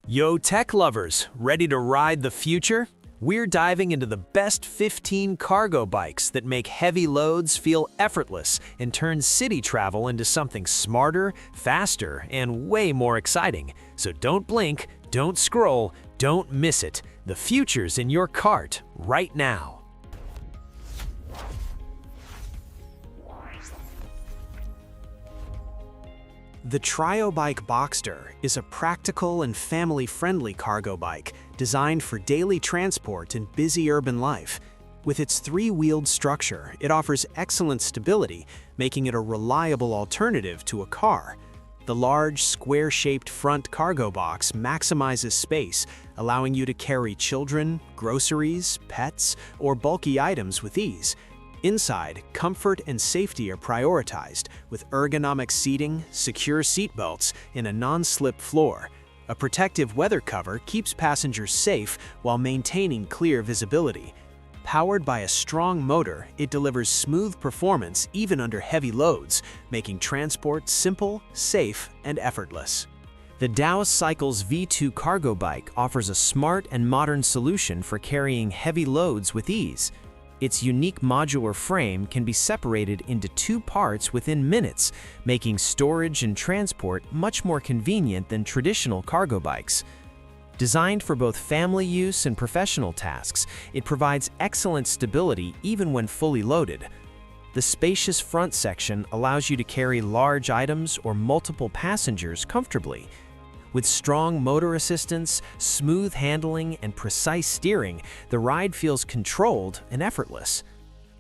Yo, tech lovers, ready to ride the future? We're diving into the best 15 cargo bikes that make heavy loads feel effortless and turn city travel into something smarter, faster, and way more exciting. So don't blink, don't scroll, don't miss it. The future's in your cart right now. The Triobike Boxter is a practical and family-friendly cargo bike designed for daily transport in busy urban life. With its three-wheeled structure, it offers excellent stability, making it a reliable alternative to a car. The large, square-shaped front cargo box maximizes space, allowing you to carry children, groceries, pets, or bulky items with ease. Inside, comfort and safety are prioritized, with ergonomic seating, secure seatbelts, and a non-slip floor. A protective weather cover keeps passengers safe while maintaining clear visibility. Powered by a strong motor, it delivers smooth performance even under heavy loads, making transport simple, safe, and effortless. The Dow Cycles V2 cargo bike offers a smart and modern solution for carrying heavy loads with ease. Its unique modular frame can be separated into two parts within minutes, making storage and transport much more convenient than traditional cargo bikes. Designed for both family use and professional tasks, it provides excellent stability even when fully loaded. The spacious front section allows you to carry large items or multiple passengers comfortably. With strong motor assistance, smooth handling, and precise steering, the ride feels controlled and effortless.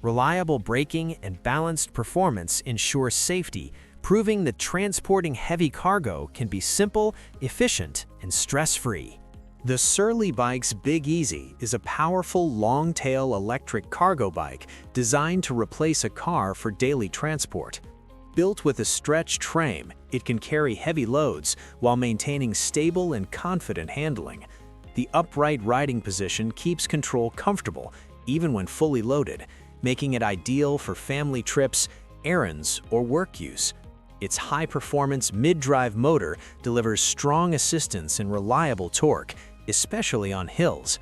Reliable braking and balanced performance ensure safety, proving that transporting heavy cargo can be simple, efficient, and stress-free. The Surly Bike's Big Easy is a powerful long-tail electric cargo bike designed to replace a car for daily transport. Built with a stretched frame, it can carry heavy loads while maintaining stable and confident handling. The upright riding position keeps control comfortable, even when fully loaded, making it ideal for family trips, errands, or work use. Its high-performance mid-drive motor delivers strong assistance and reliable torque, especially on hills.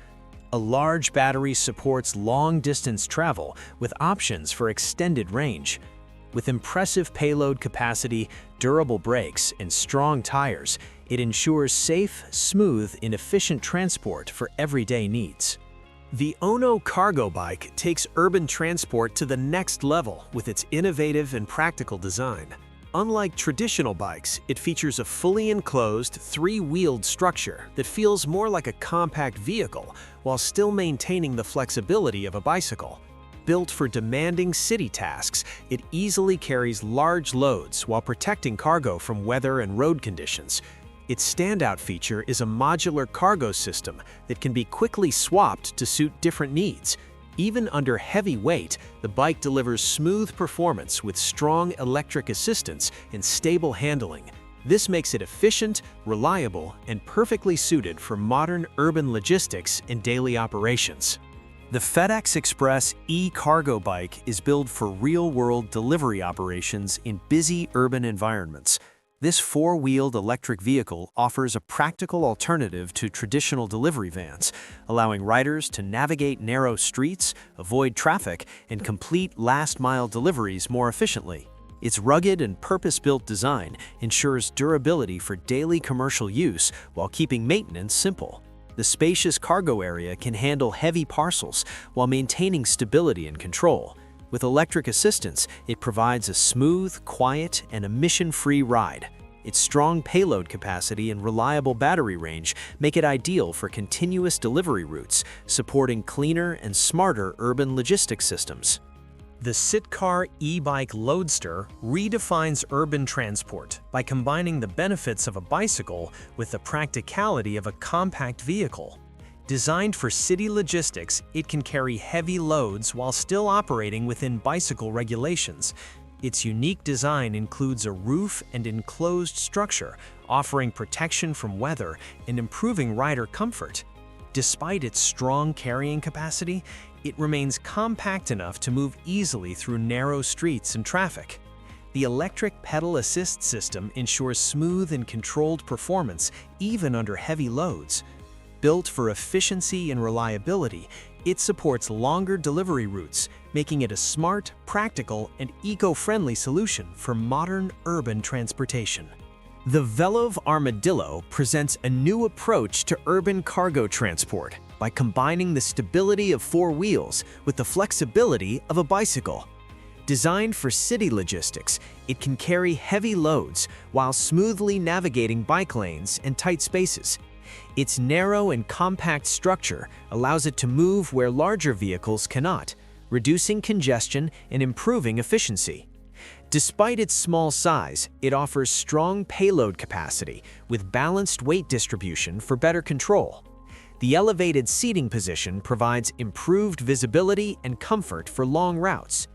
A large battery supports long-distance travel with options for extended range. With impressive payload capacity, durable brakes, and strong tires, it ensures safe, smooth, and efficient transport for everyday needs. The Ono cargo bike takes urban transport to the next level with its innovative and practical design. Unlike traditional bikes, it features a fully enclosed, three-wheeled structure that feels more like a compact vehicle while still maintaining the flexibility of a bicycle. Built for demanding city tasks, it easily carries large loads while protecting cargo from weather and road conditions. Its standout feature is a modular cargo system that can be quickly swapped to suit different needs. Even under heavy weight, the bike delivers smooth performance with strong electric assistance and stable handling. This makes it efficient, reliable, and perfectly suited for modern urban logistics and daily operations. The FedEx Express e-cargo bike is built for real-world delivery operations in busy urban environments. This four-wheeled electric vehicle offers a practical alternative to traditional delivery vans, allowing riders to navigate narrow streets, avoid traffic, and complete last-mile deliveries more efficiently. Its rugged and purpose-built design ensures durability for daily commercial use while keeping maintenance simple. The spacious cargo area can handle heavy parcels while maintaining stability and control. With electric assistance, it provides a smooth, quiet, and emission-free ride. Its strong payload capacity and reliable battery range make it ideal for continuous delivery routes, supporting cleaner and smarter urban logistics systems. The Sitcar e-bike Loadster redefines urban transport by combining the benefits of a bicycle with the practicality of a compact vehicle. Designed for city logistics, it can carry heavy loads while still operating within bicycle regulations. Its unique design includes a roof and enclosed structure, offering protection from weather and improving rider comfort. Despite its strong carrying capacity, it remains compact enough to move easily through narrow streets and traffic. The electric pedal assist system ensures smooth and controlled performance even under heavy loads. Built for efficiency and reliability, it supports longer delivery routes, making it a smart, practical, and eco-friendly solution for modern urban transportation. The Velove Armadillo presents a new approach to urban cargo transport by combining the stability of four wheels with the flexibility of a bicycle. Designed for city logistics, it can carry heavy loads while smoothly navigating bike lanes and tight spaces. Its narrow and compact structure allows it to move where larger vehicles cannot, reducing congestion and improving efficiency. Despite its small size, it offers strong payload capacity with balanced weight distribution for better control. The elevated seating position provides improved visibility and comfort for long routes.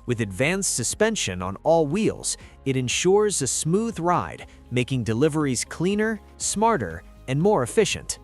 With advanced suspension on all wheels, it ensures a smooth ride, making deliveries cleaner, smarter, and more efficient.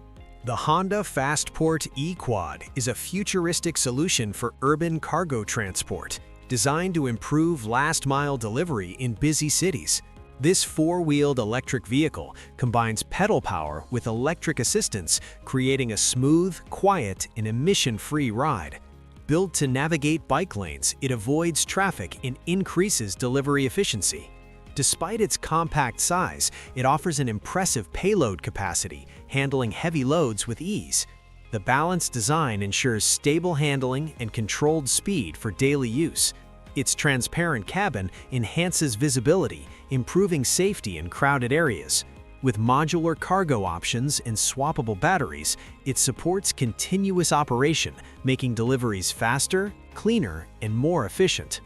The Honda Fastport E-Quad is a futuristic solution for urban cargo transport, designed to improve last-mile delivery in busy cities. This four-wheeled electric vehicle combines pedal power with electric assistance, creating a smooth, quiet, and emission-free ride. Built to navigate bike lanes, it avoids traffic and increases delivery efficiency. Despite its compact size, it offers an impressive payload capacity, handling heavy loads with ease. The balanced design ensures stable handling and controlled speed for daily use. Its transparent cabin enhances visibility, improving safety in crowded areas. With modular cargo options and swappable batteries, it supports continuous operation, making deliveries faster, cleaner, and more efficient.